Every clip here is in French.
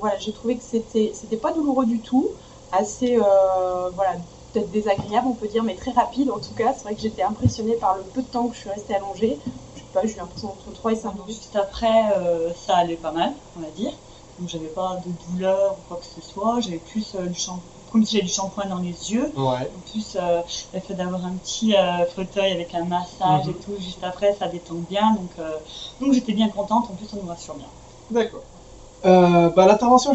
voilà, j'ai trouvé que c'était pas douloureux du tout, assez, voilà, peut-être désagréable, on peut dire, mais très rapide en tout cas. C'est vrai que j'étais impressionnée par le peu de temps que je suis restée allongée. Je sais pas, j'ai eu l'impression entre 3 et 5 minutes. Juste après, ça allait pas mal, on va dire. Donc j'avais pas de douleur ou quoi que ce soit. J'avais plus comme si j'avais du shampoing dans les yeux. Ouais. En plus, le fait d'avoir un petit fauteuil avec un massage et tout, juste après, ça détend bien. Donc j'étais bien contente. En plus, on me rassure bien. D'accord. Bah, l'intervention,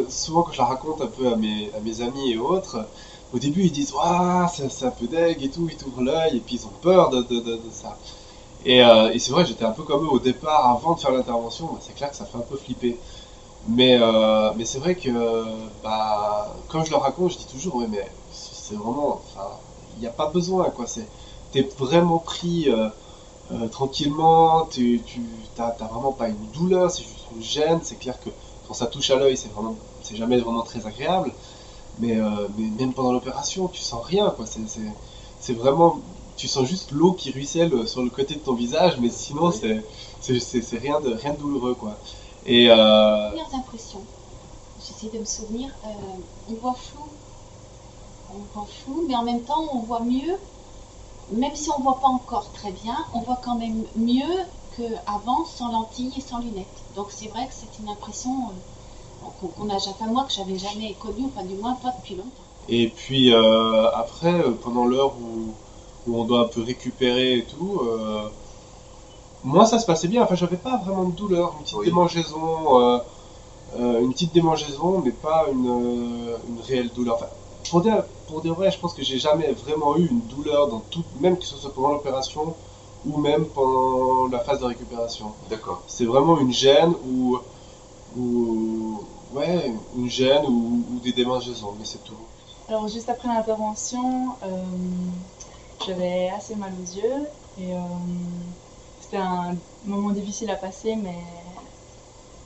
souvent quand je la raconte un peu à mes amis et autres, au début ils disent waouh, c'est un peu deg et tout, ils t'ouvrent l'œil et puis ils ont peur de ça. Et c'est vrai, j'étais un peu comme eux au départ, avant de faire l'intervention, bah, c'est clair que ça fait un peu flipper. Mais c'est vrai que bah, quand je leur raconte, je dis toujours ouais, mais c'est vraiment, enfin, il n'y a pas besoin quoi. T'es vraiment pris tranquillement, t'as vraiment pas une douleur, c'est juste une gêne. C'est clair que quand ça touche à l'œil, c'est jamais vraiment très agréable. Mais même pendant l'opération, tu sens rien quoi. C'est vraiment, tu sens juste l'eau qui ruisselle sur le côté de ton visage, mais sinon c'est rien de douloureux quoi. Et Premières impressions, j'essaie de me souvenir, on voit flou, mais en même temps on voit mieux, même si on ne voit pas encore très bien, on voit quand même mieux qu'avant sans lentilles et sans lunettes. Donc c'est vrai que c'est une impression qu'on a jamais, enfin moi que j'avais jamais connue, enfin du moins pas depuis longtemps. Et puis après, pendant l'heure où on doit un peu récupérer et tout, moi ça se passait bien. Enfin, j'avais pas vraiment de douleur, une petite démangeaison, mais pas une réelle douleur. Enfin, pour dire vrai, je pense que j'ai jamais vraiment eu une douleur dans tout, même que ce soit pendant l'opération ou même pendant la phase de récupération. D'accord. C'est vraiment une gêne ouais, une gêne ou des démangeaisons, mais c'est tout. Alors juste après l'intervention, j'avais assez mal aux yeux et c'était un moment difficile à passer, mais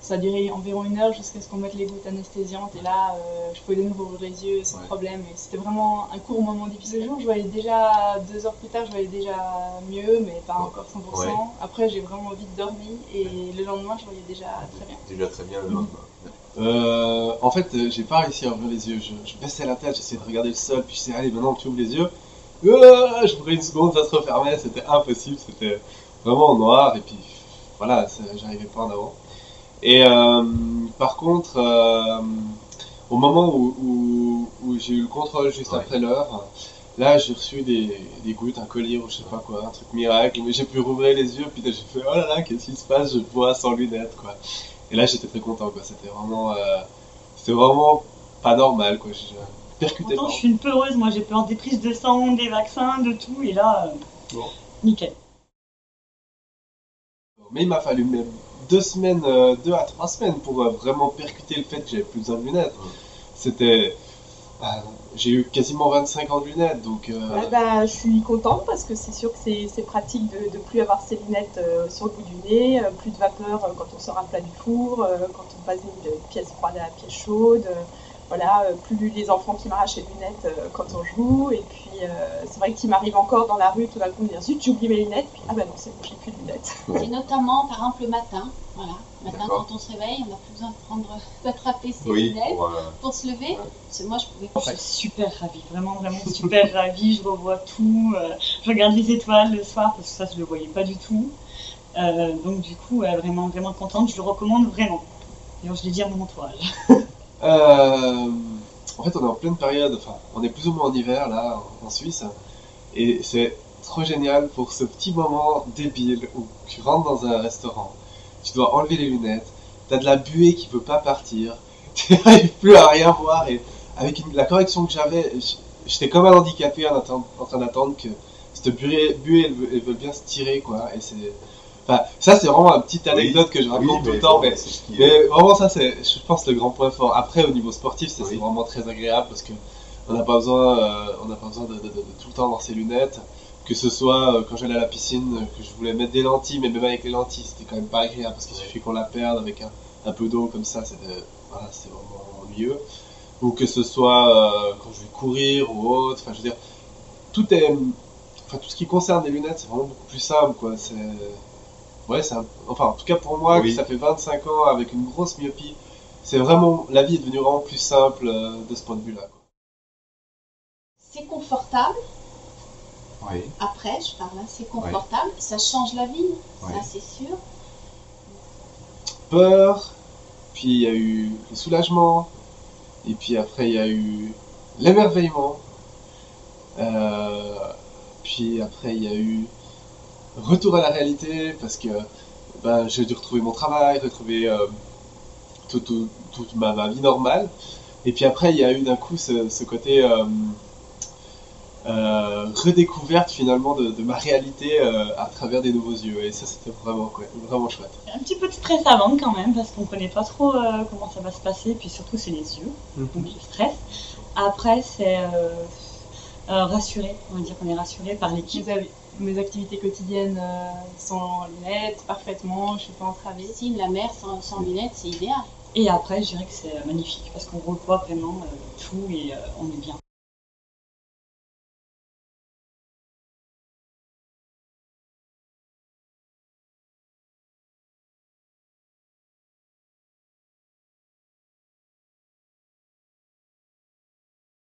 ça a duré environ 1 heure jusqu'à ce qu'on mette les gouttes anesthésiantes et là je pouvais de nouveau ouvrir les yeux sans problème et c'était vraiment un court moment difficile. Le jour, je voyais déjà 2 heures plus tard, je voyais déjà mieux, mais pas encore 100%. Ouais. Après j'ai vraiment vite dormi et le lendemain je voyais déjà très bien. Déjà très bien le lendemain. En fait, j'ai pas réussi à ouvrir les yeux. Je baissais la tête, j'essayais de regarder le sol, puis je disais, allez, maintenant tu ouvres les yeux. J'ouvrais une seconde, ça se refermait, c'était impossible, c'était vraiment noir, et puis voilà, j'arrivais pas en avant. Et par contre, au moment où j'ai eu le contrôle juste après l'heure, là j'ai reçu des gouttes, un collier ou je sais pas quoi, un truc miracle, mais j'ai pu rouvrir les yeux, puis là j'ai fait, oh là là, qu'est-ce qui se passe, je vois sans lunettes, quoi. Et là j'étais très content quoi, c'était vraiment pas normal quoi, j'ai percuté Pourtant, je suis une peureuse, moi j'ai peur des prises de sang, des vaccins, de tout, et là, nickel. Mais il m'a fallu même 2 à 3 semaines pour vraiment percuter le fait que j'avais plus besoin de lunettes. C'était, j'ai eu quasiment 25 ans de lunettes, donc. Je suis contente parce que c'est sûr que c'est pratique de plus avoir ses lunettes sur le bout du nez, plus de vapeur quand on sort un plat du four, quand on passe d'une pièce froide à la pièce chaude. Voilà, plus les enfants qui m'arrachent les lunettes quand on joue. Et puis c'est vrai qu'il m'arrive encore dans la rue tout d'un coup de dire zut, j'ai oublié mes lunettes. Puis ah ben non, c'est bon, j'ai plus de lunettes. Et notamment par exemple le matin, voilà. Matin quand on se réveille, on n'a plus besoin d'attraper ses lunettes pour se lever. Parce que moi je pouvais pas. Je suis super ravie, vraiment super ravie. Je revois tout. Je regarde les étoiles le soir parce que ça je le voyais pas du tout. Donc du coup, vraiment contente. Je le recommande vraiment. D'ailleurs, je l'ai dit à mon entourage. En fait, on est en pleine période, enfin, on est plus ou moins en hiver là, en Suisse, et c'est trop génial pour ce petit moment débile où tu rentres dans un restaurant, tu dois enlever les lunettes, t'as de la buée qui peut pas partir, tu n'arrives plus à rien voir, et avec la correction que j'avais, j'étais comme un handicapé en train d'attendre que cette buée elle veut bien se tirer, quoi, et c'est. Enfin, ça c'est vraiment une petite anecdote que je raconte tout le temps, mais vraiment ça c'est, je pense, le grand point fort. Après au niveau sportif c'est vraiment très agréable parce que on n'a pas besoin, de tout le temps avoir ses lunettes, que ce soit quand j'allais à la piscine, que je voulais mettre des lentilles, mais même avec les lentilles c'était quand même pas agréable parce qu'il suffit qu'on la perde avec un peu d'eau comme ça, c'est vraiment ennuyeux. Ou que ce soit quand je vais courir ou autre, enfin je veux dire, tout ce qui concerne les lunettes c'est vraiment beaucoup plus simple quoi, enfin en tout cas pour moi, qui ça fait 25 ans avec une grosse myopie, c'est vraiment, la vie est devenue vraiment plus simple de ce point de vue-là, quoi. C'est confortable. Oui. Après, je parle, hein, c'est confortable. Ça change la vie, Oui. ça c'est sûr. Peur, puis il y a eu le soulagement, et puis après il y a eu l'émerveillement, puis après il y a eu retour à la réalité, parce que ben, j'ai dû retrouver mon travail, retrouver toute ma vie normale, et puis après il y a eu d'un coup ce côté redécouverte finalement de ma réalité à travers des nouveaux yeux, et ça c'était vraiment, vraiment chouette. Un petit peu de stress avant quand même, parce qu'on ne connaît pas trop comment ça va se passer, puis surtout c'est les yeux, donc le stress. Après c'est rassuré, on va dire qu'on est rassuré par l'équipe. Mes activités quotidiennes sans lunettes, parfaitement, je suis pas entravée. Si la mer sans lunettes, c'est idéal. Et après je dirais que c'est magnifique, parce qu'on revoit vraiment tout et on est bien.